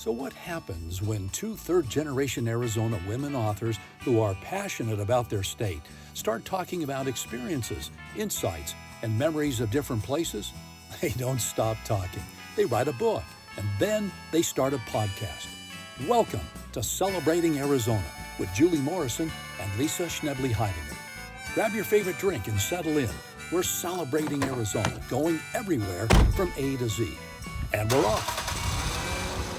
So, what happens when two third generation Arizona women authors who are passionate about their state start talking about experiences, insights, and memories of different places? They don't stop talking. They write a book, and then they start a podcast. Welcome to Celebrating Arizona with Julie Morrison and Lisa Schnebly Heidinger. Grab your favorite drink and settle in. We're celebrating Arizona, going everywhere from A to Z. And we're off.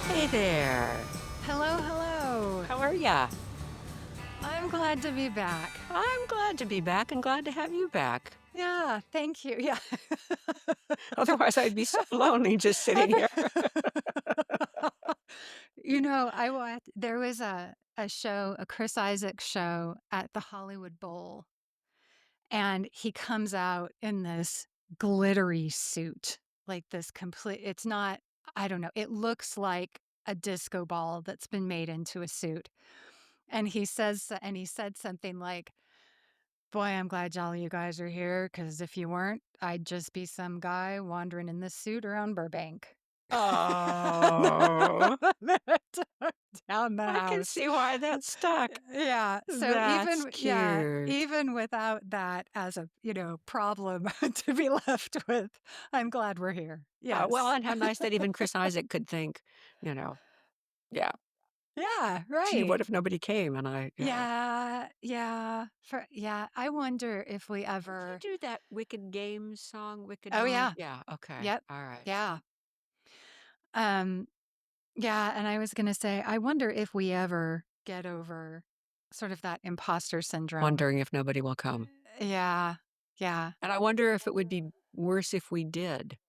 Hey there. Hello, hello. How are ya? I'm glad to be back. I'm glad to be back and glad to have you back. Yeah, thank you. Yeah. Otherwise, I'd be so lonely just sitting here. There was a show, a Chris Isaac show at the Hollywood Bowl, and he comes out in this glittery suit, like this it's not, I don't know, it looks like a disco ball that's been made into a suit. And he said something like, "Boy, I'm glad all you guys are here, because if you weren't, I'd just be some guy wandering in this suit around Burbank." Oh, Down the I can house. see why that stuck. Yeah. So That's cute. even without that as a, problem to be left with, I'm glad we're here. Well, Yes. and how nice that even Chris Isaac could think, you know, yeah, Yeah, gee, right. what if nobody came? Yeah. I wonder if we Did he ever. do that Wicked Games song, Wicked Oh, Mind? yeah. Yeah, okay, Yep. all right. Yeah. Um, yeah, and I was gonna say, I wonder if we ever get over sort of that imposter syndrome. Wondering if nobody will come. Yeah. Yeah. And I wonder if it would be worse if we did.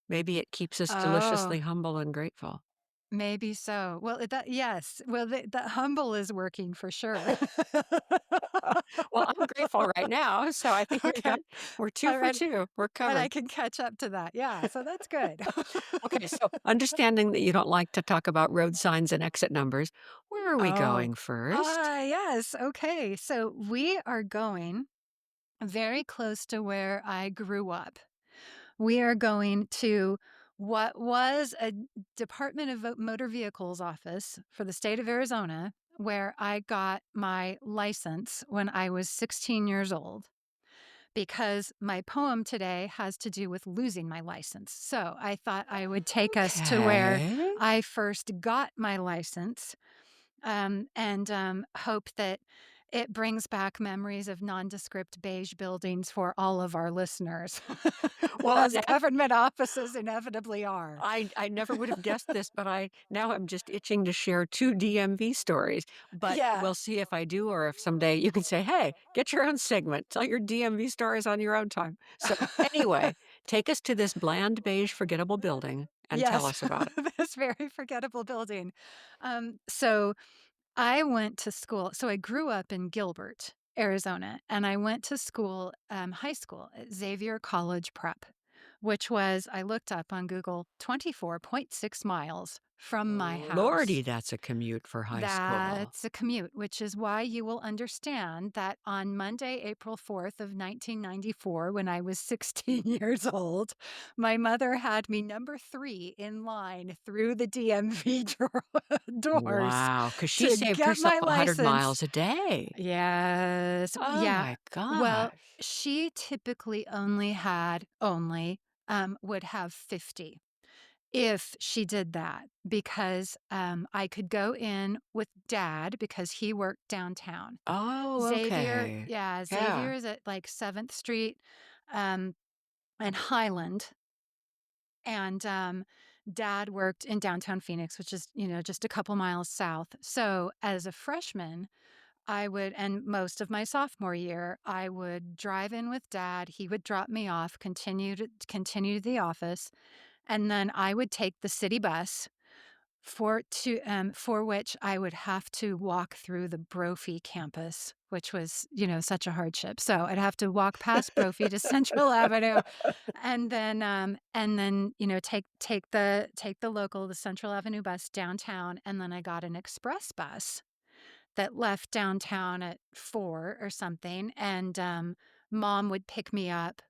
Maybe it keeps us deliciously Oh, humble and grateful. maybe so. Well, yes. Well, the humble is working for sure. Well, I'm grateful right now, so I think Okay. we're 2 All for right. 2. We're And I covered. can catch up to that. Yeah, so that's good. Okay, so understanding that you don't like to talk about road signs and exit numbers, where are we Oh. going first? Yes. Okay. So we are going very close to where I grew up. We are going to what was a Department of Motor Vehicles office for the state of Arizona, where I got my license when I was 16 years old, because my poem today has to do with losing my license. So I thought I would take us to where Okay. I first got my license, and hope that it brings back memories of nondescript beige buildings for all of our listeners, Well, as that government offices inevitably are. I never would have guessed this, but I'm just itching to share 2 DMV stories, but Yeah. we'll see if I do or if someday you can say, "Hey, get your own segment. Tell your DMV stories on your own time." So, anyway, take us to this bland, beige, forgettable building and tell Yes, us about it. this very forgettable building. So I went to school. So I grew up in Gilbert, Arizona, and I went to school, high school at Xavier College Prep, which was, I looked up on Google, 24.6 miles from my Lordy, house. that's a commute for high school. That's a commute, which is why you will understand that on Monday, April 4th of 1994, when I was 16 years old, my mother had me number 3 in line through the DMV doors Wow, because she to saved get herself my 100 license. miles a day. Yes. Oh Yeah. my Well, gosh. she typically would have 50 if she did that, because I could go in with dad because he worked downtown. Oh, okay. Xavier Yeah. is at like 7th Street, um, and Highland. And dad worked in downtown Phoenix, which is, just a couple miles south. So as a freshman, and most of my sophomore year, I would drive in with dad. He would drop me off, continue to the office, and then I would take the city bus for which I would have to walk through the Brophy campus, which was, such a hardship. So I'd have to walk past Brophy to Central Avenue, and then take the local, the Central Avenue bus downtown, and then I got an express bus that left downtown at 4 or something, and mom would pick me up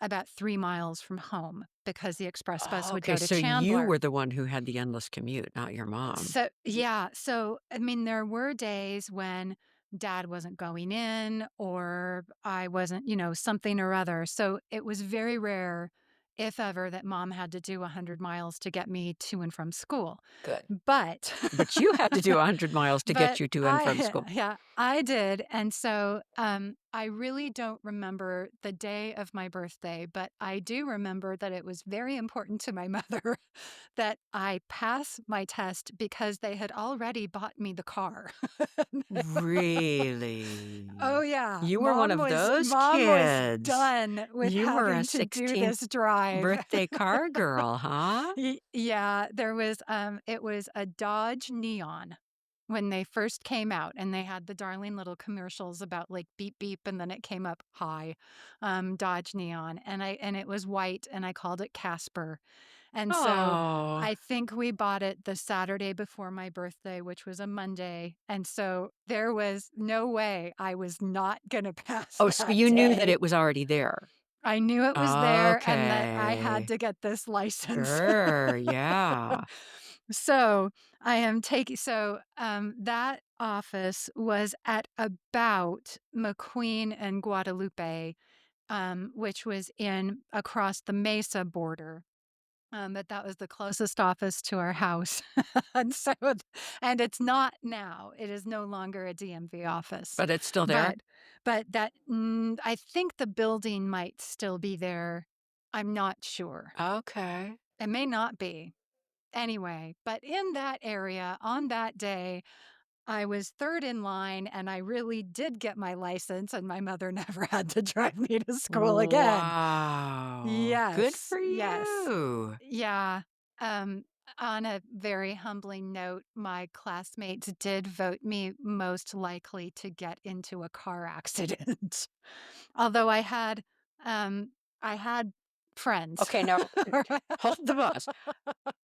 about 3 miles from home because the express bus Oh, would okay, go to so you Chandler. were the one who had the endless commute, not your mom. So yeah, so I mean, there were days when dad wasn't going in or I wasn't, something or other. So it was very rare, if ever, that mom had to do 100 miles to get me to and from school. Good. But But you had to do 100 miles to get but you to and from I school. yeah, I did. And so I really don't remember the day of my birthday, but I do remember that it was very important to my mother that I pass my test because they had already bought me the car. Oh Really? yeah, You were one mom of was those mom was kids. done with You were a having to do 16th this drive. birthday car girl, huh? Yeah, there was it was a Dodge Neon when they first came out, and they had the darling little commercials about like beep beep, and then it came up hi, Dodge Neon, and it was white, and I called it Casper. And so Oh. I think we bought it the Saturday before my birthday, which was a Monday. And so there was no way I was not going to pass Oh, so that you knew that day. it was already there. I knew it was there and that I had Okay. to get this license. Sure, yeah. So I am taking, so that office was at about McQueen and Guadalupe, which was in across the Mesa border. But that was the closest office to our house. And so, and it's not now. It is no longer a DMV office. But it's still there? But, I think the building might still be there. I'm not sure. Okay. It may not be. Anyway, but in that area on that day, I was third in line and I really did get my license, and my mother never had to drive me to school again. Wow. Good Yes, for yes. you. Yeah. Um, on a very humbling note, my classmates did vote me most likely to get into a car accident. Although um, I had friends. Okay, now hold the bus.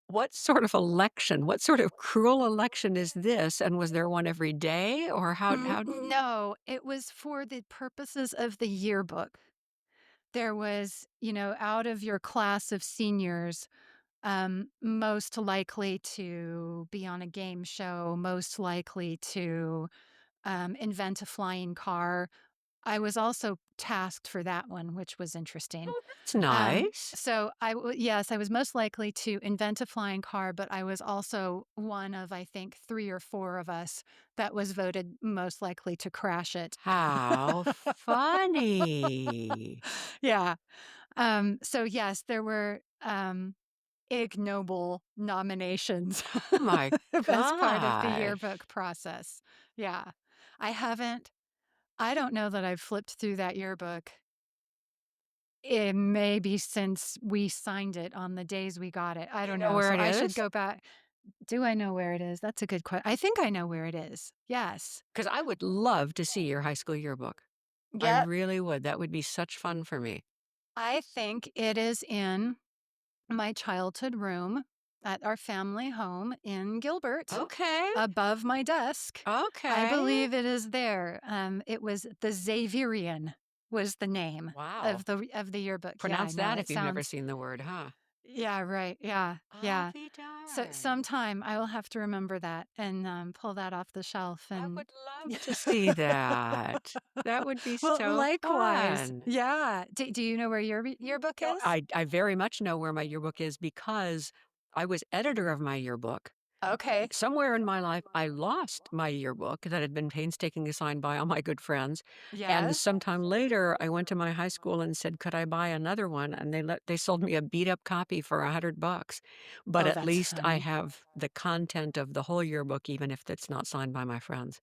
What sort of election, what sort of cruel election is this? And was there one every day or how No, it was for the purposes of the yearbook. There was, out of your class of seniors, most likely to be on a game show, most likely to invent a flying car. I was also tasked for that one, which was interesting. Oh, that's nice. So yes, I was most likely to invent a flying car, but I was also one of, I think, 3 or 4 of us that was voted most likely to crash it. How funny. Yeah. So yes, there were ignoble nominations Oh my as part of the gosh. yearbook process. Yeah. I haven't, I don't know that I've flipped through that yearbook. It may be since we signed it on the days we got it. I Do you don't know know. where So it I should is? go back. Do I know where it is? That's a good question. I think I know where it is. Yes. Because I would love to see your high school yearbook. I Yep. really would. That would be such fun for me. I think it is in my childhood room at our family home in Gilbert, Okay. above my desk. I Okay. believe it is there. It was the Xaverian was the name Wow. of the yearbook. Yeah, I Pronounce know. that It if you've never sounds seen the word, huh? yeah, right. Yeah. I'll Yeah. be So darned. sometime I will have to remember that and pull that off the shelf I and would love to see that. That would be well, so likewise. fun. Yeah. Do you know where your book No, is? I very much know where my yearbook is because I was editor of my yearbook. Okay. Somewhere in my life, I lost my yearbook that had been painstakingly signed by all my good friends. And Yes. sometime later, I went to my high school and said, "Could I buy another one?" And they sold me a beat up copy for $100. But Oh, at that's least I funny. have the content of the whole yearbook, even if it's not signed by my friends.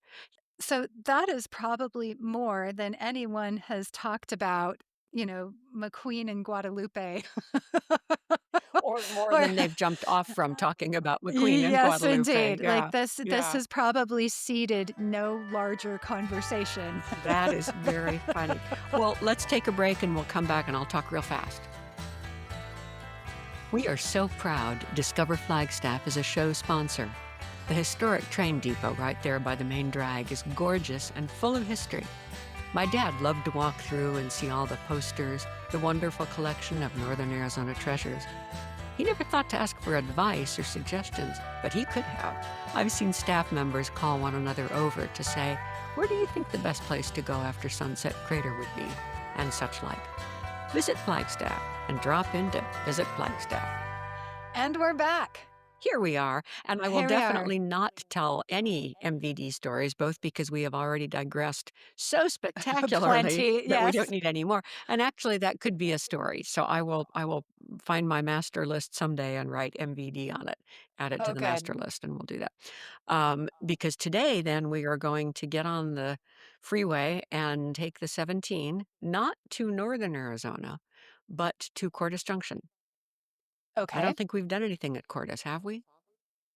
So that is probably more than anyone has talked about, McQueen and Guadalupe. Or more Or than they've jumped off from talking about McQueen and yes, Guadalupe. indeed. Like Yeah, this yeah. has probably seeded no larger conversation. That is very funny. Well, let's take a break and we'll come back and I'll talk real fast. We are so proud Discover Flagstaff is a show sponsor. The historic train depot right there by the main drag is gorgeous and full of history. My dad loved to walk through and see all the posters, the wonderful collection of Northern Arizona treasures. He never thought to ask for advice or suggestions, but he could have. I've seen staff members call one another over to say, "Where do you think the best place to go after Sunset Crater would be?" and such like. Visit Flagstaff and drop into Visit Flagstaff. And we're back. Here we are, and I will Here we are. definitely not tell any MVD stories, both because we have already digressed so spectacularly Plenty, that we don't yes. need any more, and actually that could be a story. So I will find my master list someday and write MVD on it, add it to Oh, the good. master list, and we'll do that. Because today, then, we are going to get on the freeway and take the 17, not to northern Arizona, but to Cordes Junction. I Okay. don't think we've done anything at Cordes, have we?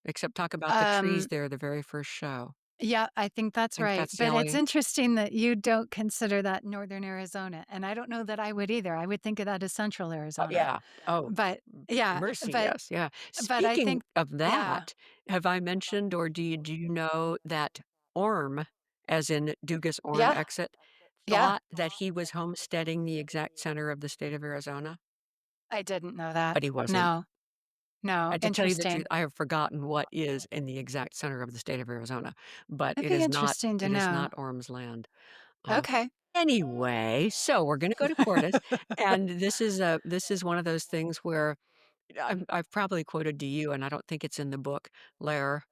Except talk about the trees Um, there the very first show. yeah, I think I that's think right. that's the But it's only. interesting that you don't consider that Northern Arizona, and I don't know that I would either. I would think of that as Central Oh, Arizona. yeah. Oh, But yeah, mercy, but yes, yeah. but I Speaking think of yeah. that, have I mentioned or do you know that Orm, as in Dugas Orm Yeah. exit, Yeah. thought that he was homesteading the exact center of the state of Arizona? I didn't know that. But he wasn't. No. No. And to tell you the truth, Interesting. I have forgotten what is in the exact center of the state of Arizona, but That'd be interesting to it is know. not Orm's land. Uh, Okay. anyway, so we're gonna go to Cordes, and this is one of those things where I've probably quoted to you, and I don't think it's in the book, Lair,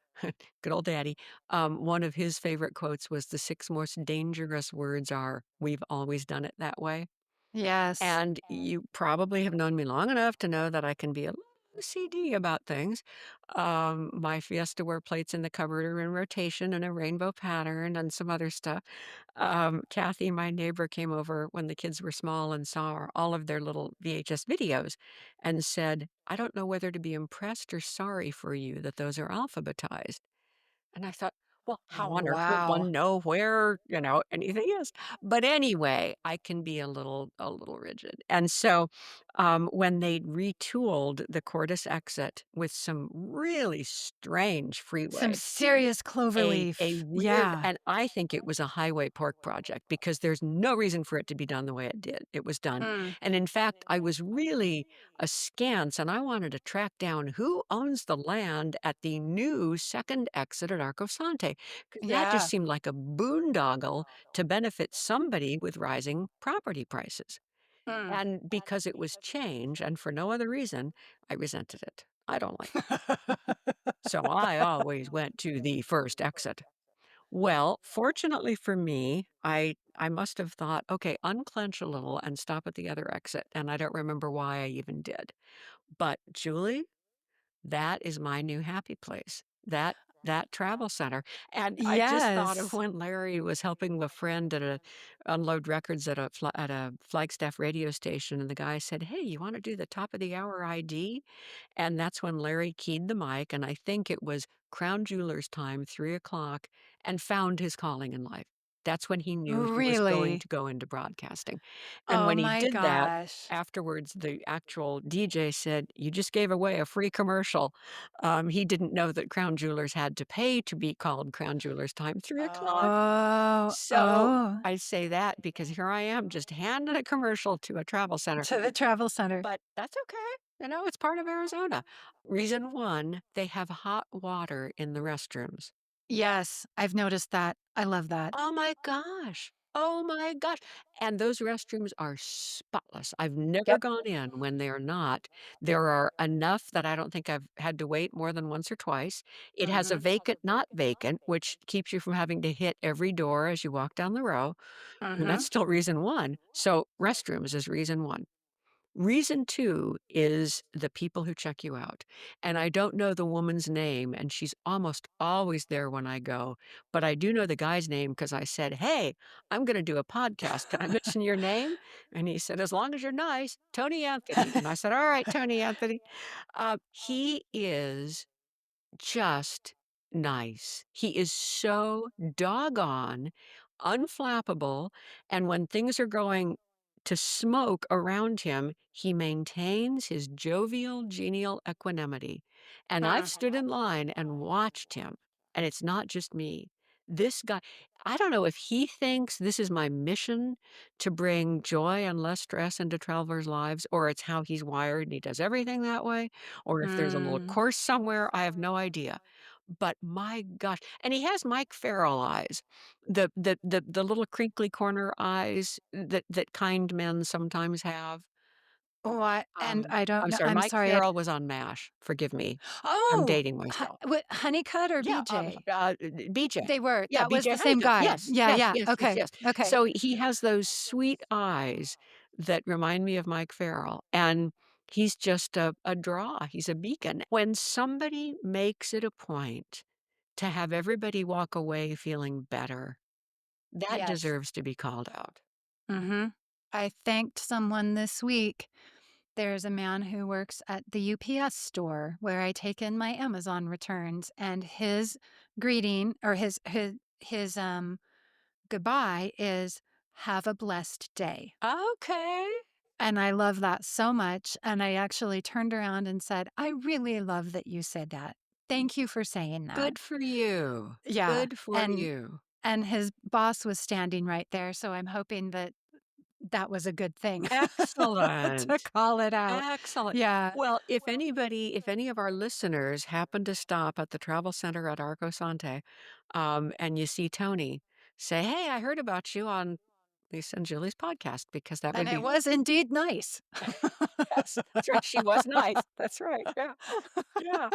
good old daddy. One of his favorite quotes was, "The 6 most dangerous words are, 'We've always done it that way.'" Yes. And you probably have known me long enough to know that I can be a little OCD about things. My Fiesta ware plates in the cupboard are in rotation and a rainbow pattern and some other stuff. Kathy, my neighbor, came over when the kids were small and saw all of their little VHS videos and said, "I don't know whether to be impressed or sorry for you that those are alphabetized." And I thought, well, how on earth will Wow. one know where, anything is? But anyway, I can be a little rigid. And so when they retooled the Cordis exit with some really strange Some freeway, serious a cloverleaf. weird, Yeah. and I think it was a highway park project because there's no reason for it to be done the way it did. It was done. Mm. And in fact, I was really askance and I wanted to track down who owns the land at the new second exit at Arco Sante, because that just Yeah. seemed like a boondoggle to benefit somebody with rising property prices. Mm. And because it was change and for no other reason, I resented it. I don't like it. So I always went to the first exit. Well, fortunately for me, I must have thought, okay, unclench a little and stop at the other exit. And I don't remember why I even did. But Julie, that is my new happy place. That travel center. And I just thought of Yes. when Larry was helping a friend unload records at at a Flagstaff radio station, and the guy said, "Hey, you want to do the top of the hour ID?" And that's when Larry keyed the mic, and I think it was Crown Jewelers time, 3 o'clock, and found his calling in life. That's when he knew he was going Really? to go into broadcasting. And Oh when he my did that, gosh. afterwards, the actual DJ said, "You just gave away a free commercial." He didn't know that Crown Jewelers had to pay to be called Crown Jewelers time, 3 o'clock. Oh, So oh, I say that because here I am just handing a commercial to a travel center. to the travel center. But that's okay. It's part of Arizona. Reason 1, they have hot water in the restrooms. Yes, I've noticed that. I love that. Oh my gosh. Oh my gosh. And those restrooms are spotless. I've never Yep. gone in when they're not. There are enough that I don't think I've had to wait more than once or twice. It has a Mhm. vacant, not vacant, which keeps you from having to hit every door as you walk down the row. And that's Mhm. still reason 1. So restrooms is reason 1. Reason 2 is the people who check you out, and I don't know the woman's name, and she's almost always there when I go, but I do know the guy's name because I said, "Hey, I'm gonna do a podcast. Can I mention your name?" And he said, "As long as you're nice, Tony Anthony." And I said, "All right, Tony Anthony." He is just nice. He is so doggone unflappable, and when things are going to smoke around him, he maintains his jovial, genial equanimity. And I've Mm. stood in line and watched him, and it's not just me. this guy, I don't know if he thinks this is my mission to bring joy and less stress into travelers' lives, or it's how he's wired and he does everything that way, or if there's a little Mm. course somewhere, I have no idea. But my gosh, and he has Mike Farrell eyes, the little crinkly corner eyes that kind men sometimes have. What? And I don't I'm know. sorry, I'm Mike sorry. Farrell was on MASH, forgive me. I'm Oh, dating myself. Honeycutt or Yeah, BJ? BJ. They were. Yeah, That was BJ the same Heidinger. guy. Yes, Yeah, yes, yeah. yes, yes, Okay. yes. Okay. So he has those sweet eyes that remind me of Mike Farrell, and he's just a draw. He's a beacon. When somebody makes it a point to have everybody walk away feeling better, that Yes. deserves to be called out. Mhm. I thanked someone this week. There's a man who works at the UPS store where I take in my Amazon returns, and his greeting or his goodbye is, "Have a blessed day." Okay. And I love that so much, and I actually turned around and said, "I really love that you said that. Thank you for saying that." Good for you. Yeah, Good for you. and his boss was standing right there, so I'm hoping that that was a good thing to Excellent. call it out. Excellent. Yeah. Well, if any of our listeners happen to stop at the travel center at Arco Sante, and you see Tony, say, "Hey, I heard about you on Lisa and Julie's podcast," because that And would it be was indeed nice. yes, that's right. She was nice. That's right. Yeah. Yeah.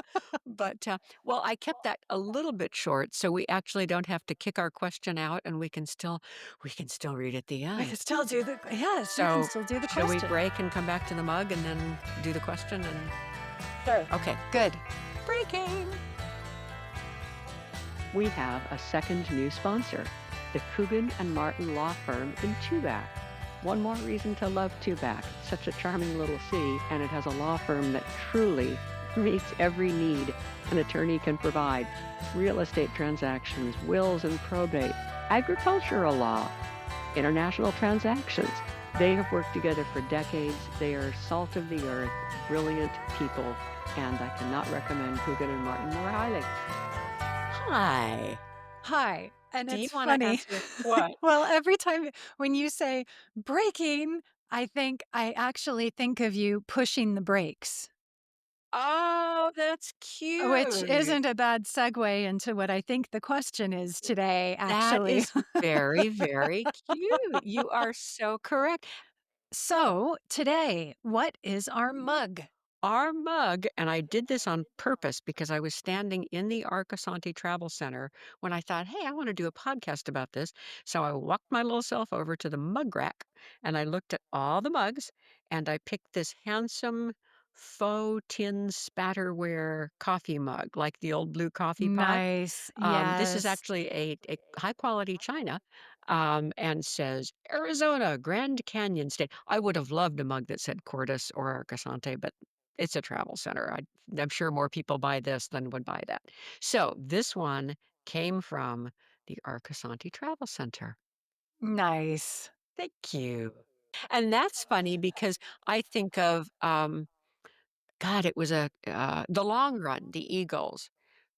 But, well, I kept that a little bit short so we actually don't have to kick our question out and we can still read at the We could end. still do the yes, we can So, still do the shall we question. break and come back to the mug and then do the question and Sure. okay. Good. Breaking. We have a second new sponsor, the Coogan and Martin Law Firm in Tubac. One more reason to love Tubac. Such a charming little city, and it has a law firm that truly meets every need an attorney can provide. Real estate transactions, wills and probate, agricultural law, international transactions. They have worked together for decades. They are salt of the earth, brilliant people, and I cannot recommend Coogan and Martin more highly. Hi. Hi, and Do you it's want to funny. answer what? Well, every time when you say "breaking," I actually think of you pushing the brakes, Oh, that's which cute. isn't a bad segue into what I think the question is today, That actually. is very, very cute. You are so correct. So, today, what is our mug? Our mug, and I did this on purpose because I was standing in the Arcosanti Travel Center when I thought, hey, I want to do a podcast about this. So I walked my little self over to the mug rack and I looked at all the mugs and I picked this handsome faux tin spatterware coffee mug, like the old blue coffee pot. Nice. This is Yes. actually a high quality china, and says Arizona, Grand Canyon State. I would have loved a mug that said Cordis or Arcasante, but it's a travel center. I'm sure more people buy this than would buy that. So this one came from the Arcasante Travel Center. Nice. Thank you. And that's funny because I think of God, it was the long run, the Eagles.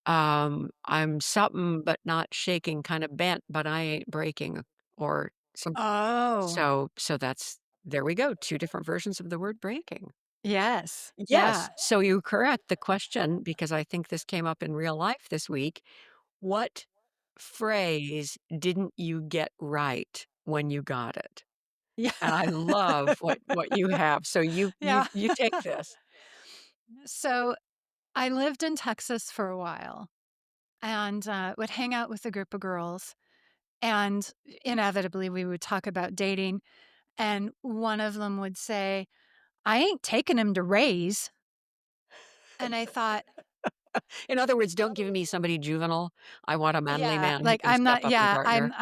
I'm something but not shaking, kind of bent, but I ain't breaking, or some. Oh, So that's there we go. Two different versions of the word breaking. yes. Yes. Yeah. So you're correct. The question, because I think this came up in real life this week, what phrase didn't you get right when you got it? Yeah. And I love what you have. So you you Yeah. you take this. So, I lived in Texas for a while and, would hang out with a group of girls, and inevitably, we would talk about dating, and one of them would say, "I ain't taking him to Ray's." And I thought, In other words, don't give me somebody juvenile. I want a manly yeah, man who like, can step up and partner.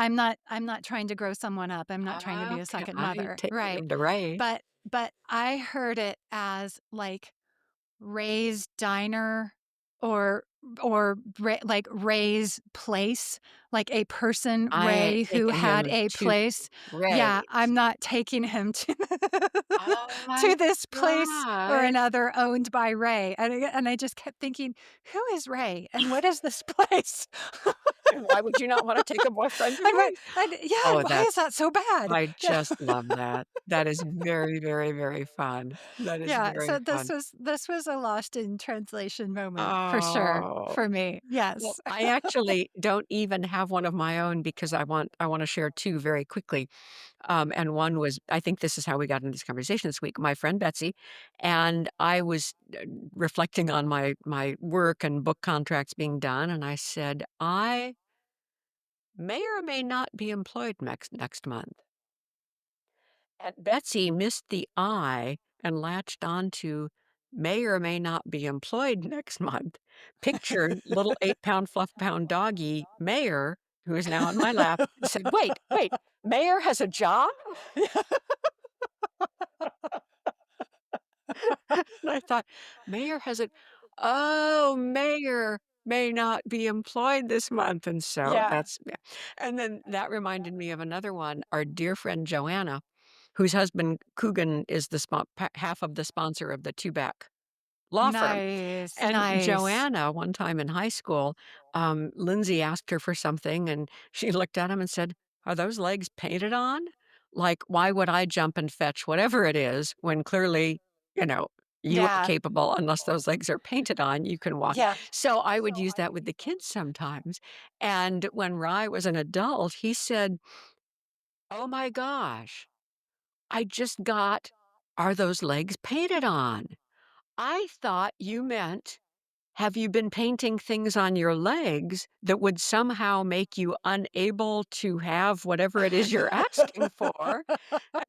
I'm not trying to grow someone up, I'm not trying to be a Okay, second I ain't mother, taking right, him to Ray. but I heard it as, like, Ray's Diner or like, Ray's Place, like a person, I ain't Ray, who taking had him a to place. Yeah, Ray's. I'm not taking him to Oh my to this place or gosh. another owned by Ray, and I just kept thinking, "Who is Ray, and what is this place?" And why would you not wanna take a boyfriend to the And race? yeah, Oh, why is that's that so bad? I Yeah. just love that. That is very, very, very fun. That is Yeah, very so fun. this was a lost in translation moment for sure Oh. for me. Well, Yes. I actually don't even have one of my own because I wanna share 2 very quickly. And one was I think this is how we got into this conversation this week. My friend Betsy and I was reflecting on my work and book contracts being done, and I said, "I may or may not be employed next month." And Betsy missed the I and latched on to may or may not be employed next month. Pictured little 8-pound, fluff pound doggy Mayor, who is now in my lap, and said, "Wait, wait, Mayor has a job?" And I thought, "Mayor has it oh, Mayor may not be employed this month," and so Yeah, that's yeah. And then that reminded me of another one, our dear friend Joanna, whose husband Coogan is the half of the sponsor of the Throwback law firm. nice, And nice. Joanna, one time in high school, Lindsay asked her for something, and she looked at him and said, "Are those legs painted on? Like, why would I jump and fetch whatever it is when clearly, you know, you are Yeah, capable unless those legs are painted on, you can walk." yeah. So I would use that with the kids sometimes. And when Rye was an adult, he said, "Oh my gosh, I just got, are those legs painted on? I thought you meant have you been painting things on your legs that would somehow make you unable to have whatever it is you're asking for?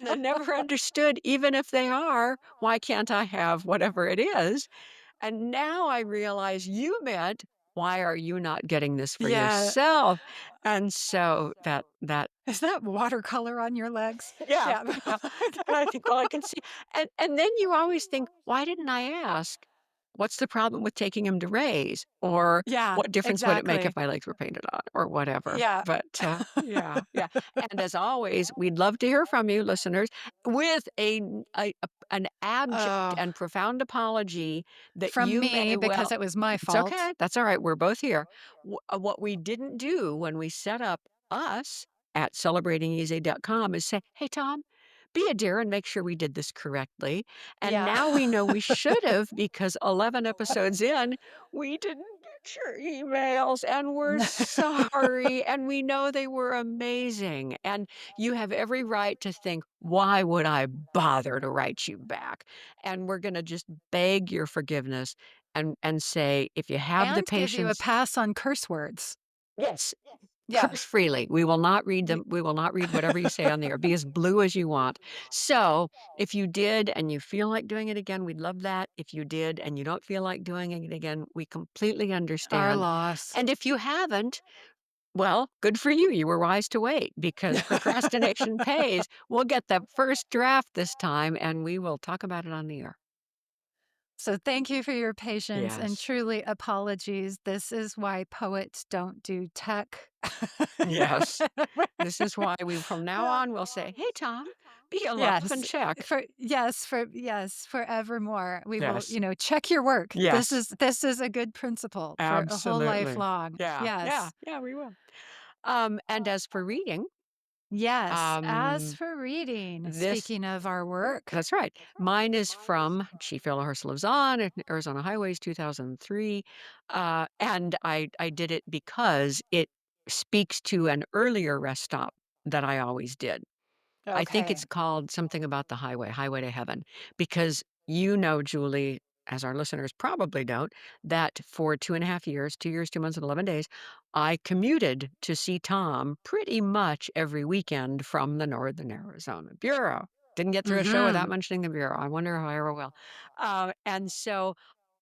And I never understood, even if they are, why can't I have whatever it is? And now I realize you meant, why are you not getting this for Yeah. yourself? And so that Is that watercolor on your legs? yeah, Yeah. yeah, and I think, well, I can see and then you always think, "Why didn't I ask? What's the problem with taking him to Ray's?" Or, Yeah, "What difference would it make if exactly. my legs were painted on?" Or whatever. Yeah. But, yeah, yeah, and as always, we'd love to hear from you, listeners, with an abject Oh, and profound apology that from you me may because well it was my it's fault. okay, that's alright, we're both here. What we didn't do when we set up us at celebratingeasy.com is say, "Hey, Tom, be a dear and make sure we did this correctly." And Yeah. now we know we should have because 11 episodes in, we didn't get your emails and we're sorry. And we know they were amazing. And you have every right to think, why would I bother to write you back? And we're going to just beg your forgiveness and say, if you have the And give you a patience, pass on curse words. yes, Yeah. curse freely. We will not read Y them. We will not read whatever you say on the air. Be as blue as you want. So, if you did and you feel like doing it again, we'd love that. If you did and you don't feel like doing it again, we completely our understand. loss. And if you haven't, well, good for you. You were wise to wait because procrastination pays. We'll get the first draft this time and we will talk about it on the air. So thank you for your patience and Yes. truly apologies. This is why poets don't do tech. Yes. This is why we, from now on, will say, "Hey, Tom, be a love and Yes, check." yes, forevermore. We will, Yes. check your work. Yes. This is a good principle for a whole life Absolutely. long. Yeah, yeah, Yes. yeah, we will. And as for reading, Yes. As um, for reading, this speaking of our work. that's right. Mine is from Chief Yellow Horse Lives On at Arizona Highways 2003. And I did it because it speaks to an earlier rest stop that I always did. I think Okay. it's called something about the highway, Highway to Heaven, because you know, Julie, as our listeners probably don't, that for 2.5 years, 2 years, 2 months, and 11 days, I commuted to see Tom pretty much every weekend from the Northern Arizona Bureau. Didn't get through a show without Mhm. mentioning the Bureau. I wonder how I ever will. And so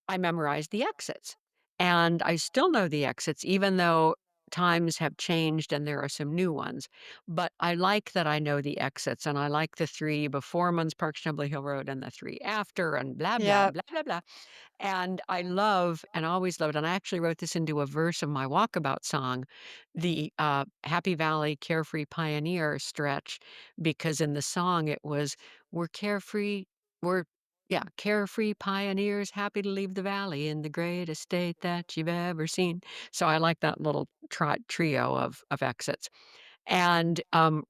I memorized the exits. And I still know the exits, even though times have changed and there are some new ones. But I like that I know the exits and I like the three before Munns Park, Schnebly Hill Road, and the three after, and blah, blah, Yep. blah, blah, blah. And I love and always loved, and I actually wrote this into a verse of my walkabout song, the Happy Valley Carefree Pioneer stretch, because in the song it was, we're carefree, we're Yeah, carefree pioneers happy to leave the valley in the great estate that you've ever seen. So I like that little trio of exits. And,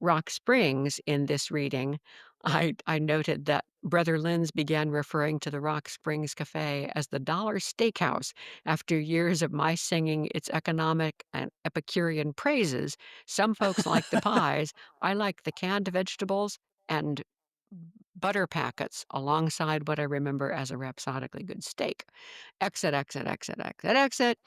Rock Springs in this reading, I noted that Brother Linz began referring to the Rock Springs Cafe as the Dollar Steakhouse after years of my singing its economic and Epicurean praises. Some folks like the pies. I like the canned vegetables and butter packets alongside what I remember as a rhapsodically good steak. Exit, exit, exit, exit, exit.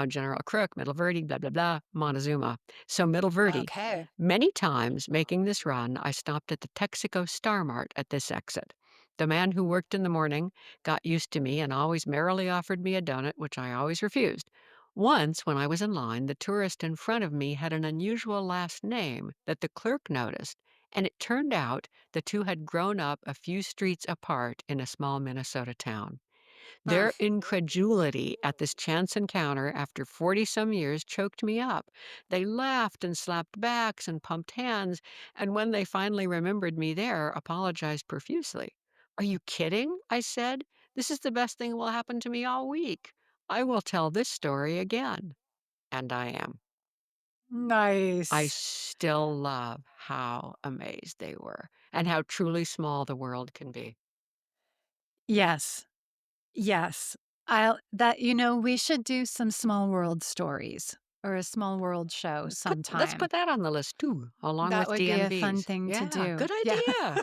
General Crook, Middle Verde, blah, blah, blah, Montezuma. So Middle Verde. Okay. Many times making this run, I stopped at the Texaco Star Mart at this exit. The man who worked in the morning got used to me and always merrily offered me a donut, which I always refused. Once, when I was in line, the tourist in front of me had an unusual last name that the clerk noticed, and it turned out the two had grown up a few streets apart in a small Minnesota town. Mm. Their incredulity at this chance encounter after 40 some years choked me up. They laughed and slapped backs and pumped hands, and when they finally remembered me there, apologized profusely. Are you kidding? I said. This is the best thing that will happen to me all week. I will tell this story again. And I am. I Nice. still love how amazed they were and how truly small the world can be. Yes. Yes. I'll that we should do some small world stories or a small world show Let's sometime. put that on the list too, along That with would be a fun DMVs. thing to Yeah, do. good Yeah. idea.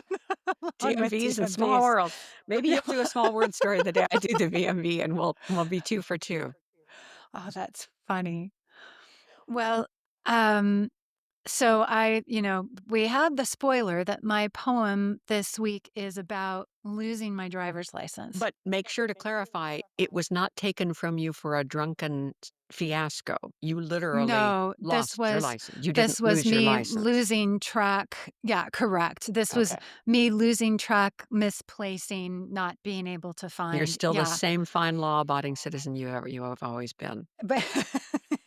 Along with DMVs and small DMVs. world. Maybe Yeah. you'll do a small word story the day I do the VMV and we'll be 2 for 2. Oh, that's funny. Well, um, so we had the spoiler that my poem this week is about losing my driver's license. But make sure to clarify, it was not taken from you for a drunken fiasco. You literally No, lost your license. You didn't this was lose your me license. losing track. Yeah, correct. This was Okay. me losing track, misplacing, not being able to You're find. still the Yeah. same fine law-abiding citizen you have always been. But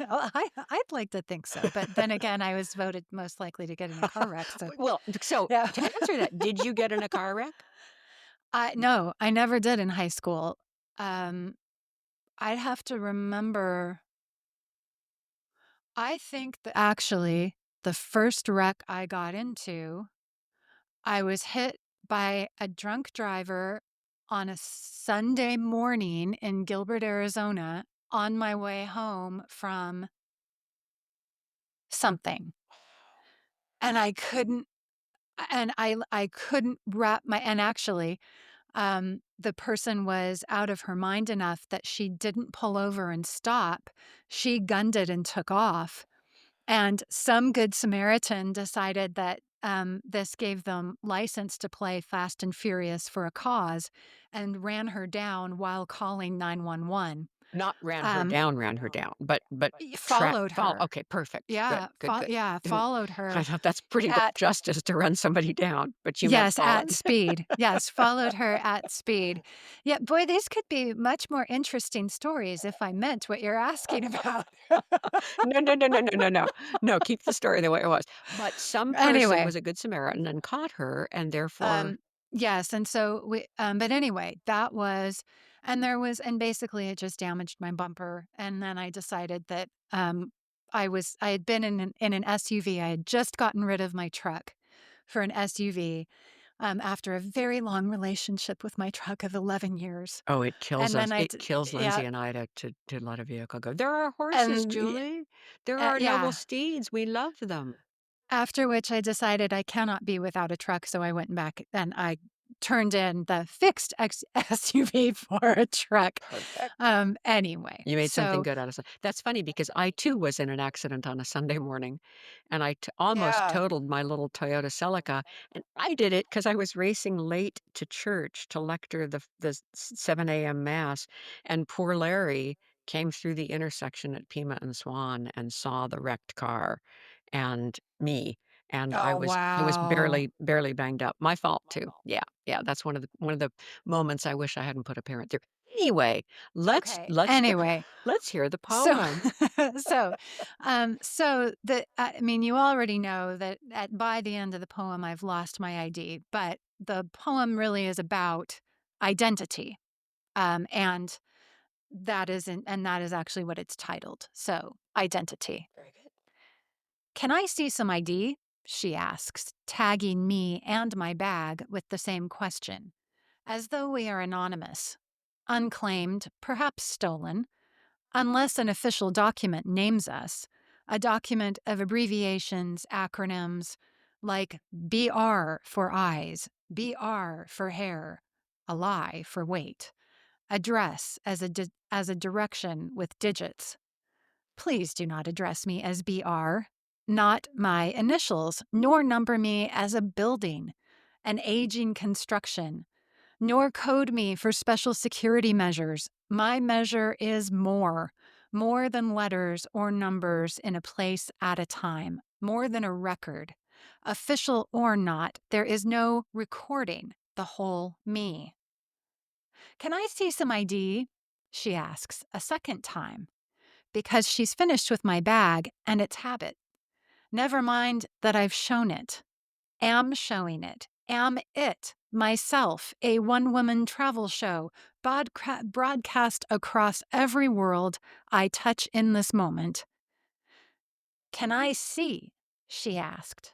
well, I'd like to think so. But then again, I was voted most likely to get in a car wreck. So Well, so yeah. to answer that, did you get in a car wreck? No, I never did in high school. Um, I'd have to remember. I think that actually the first wreck I got into, I was hit by a drunk driver on a Sunday morning in Gilbert, Arizona, on my way home from something. And I couldn't wrap my and actually, the person was out of her mind enough that she didn't pull over and stop. She gunned it and took off. And some good Samaritan decided that this gave them license to play Fast and Furious for a cause and ran her down while calling 911. Not Um, ran her down, but Followed follow her. okay, perfect. Good, Yeah, good, good. yeah, And followed I her thought that's pretty rough at justice to run somebody down, but you meant yes, at followed. speed. Yes, followed her at speed. Yeah, boy, these could be much more interesting stories if I meant what you're asking about. No, no, no, no, no, no, no. No, keep the story the way it was. But some person Anyway, was a good Samaritan and caught her, and therefore um, yes, and so but anyway, that was and basically it just damaged my bumper, and then I decided that, I had been in an SUV. I had just gotten rid of my truck for an SUV, after a very long relationship with my truck of 11 years, oh, it kills and us. then I It d kills yeah, Lindsay and I to let a vehicle go. There are horses, and Julie. There are noble yeah. steeds. We love them. After which I decided I cannot be without a truck, so I went back and I turned in the fixed SUV for a truck. Perfect. Anyway, You made something so good out of that's funny because I too was in an accident on a Sunday morning, and almost yeah. totaled my little Toyota Celica, and I did it because I was racing late to church to lector the 7 a.m. mass, and poor Larry came through the intersection at Pima and Swan and saw the wrecked car and me, and Oh, I was wow. barely banged up. My fault too. Yeah, yeah, that's one of the moments I wish I hadn't put a parent through. Anyway, Okay. let's hear Anyway, let's hear the so poem. so I mean, you already know that by the end of the poem I've lost my ID, but the poem really is about identity. And that is actually what it's titled. So, identity. Very good. Can I see some ID? She asks, tagging me and my bag with the same question, as though we are anonymous, unclaimed, perhaps stolen, unless an official document names us, a document of abbreviations, acronyms, like BR for eyes, BR for hair, a lie for weight, address as a direction with digits. Please do not address me as BR, not my initials, nor number me as a building, an aging construction, nor code me for special security measures. My measure is more than letters or numbers in a place at a time, more than a record. Official or not, there is no recording the whole me. Can I see some ID? She asks a second time, because she's finished with my bag and its habit. Never mind that I've shown it. Am showing it. Am it. Myself, a one-woman travel show, broadcast across every world I touch in this moment. Can I see? She asked.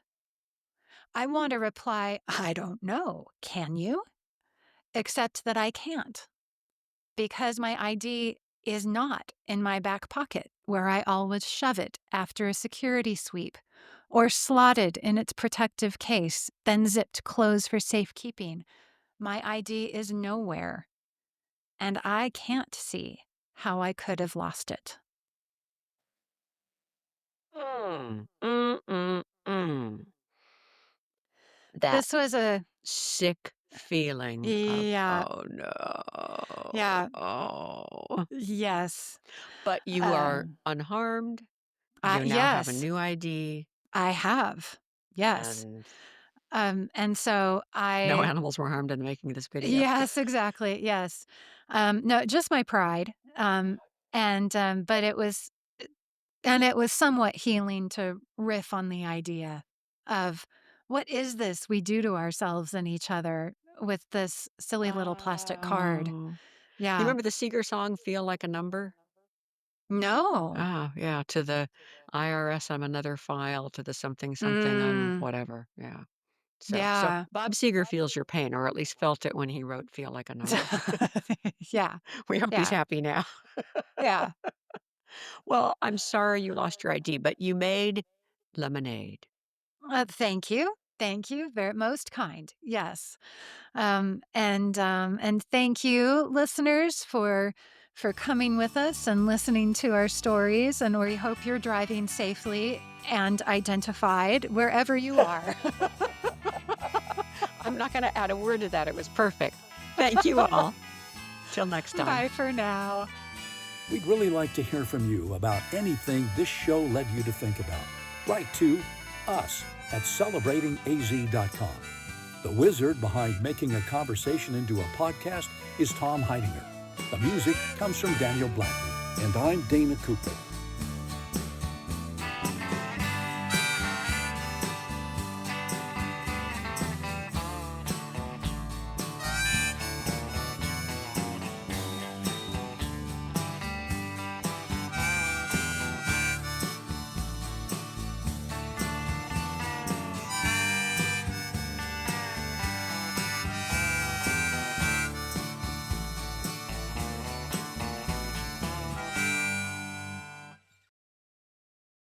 I want to reply, I don't know. Can you? Except that I can't, because my ID is not in my back pocket, where I always shove it after a security sweep, or slotted in its protective case, then zipped closed for safekeeping. My ID is nowhere, and I can't see how I could have lost it. Mm, mm, mm, mm. That This was a, sick feeling of, yeah, oh no, yeah, oh. yes, But you are um, unharmed. You now have a yes, new ID, I have, yes. and And so no animals were harmed in making this video. yes, exactly. Yes. No, just my pride. But it was somewhat healing to riff on the idea of what is this we do to ourselves and each other with this silly little plastic card. Oh. You Yeah. remember the Seeger song, Feel Like a Number? No. Ah, yeah, to the IRS, I'm another file, to the something, something, I'm Mm, whatever, yeah. So yeah. Bob Seger feels your pain, or at least felt it when he wrote Feel Like a Number. Yeah. We hope he's Yeah. happy now. Yeah. Well, I'm sorry you lost your ID, but you made lemonade. Thank you. Thank you. Very most kind. Yes. And thank you, listeners, for coming with us and listening to our stories. And we hope you're driving safely and identified wherever you are. I'm not gonna add a word to that, it was perfect. Thank you all. Till next time. Bye for now. We'd really like to hear from you about anything this show led you to think about. Write to us at celebratingaz.com. The wizard behind making a conversation into a podcast is Tom Heidinger. The music comes from Daniel Blackman, and I'm Dana Cooper.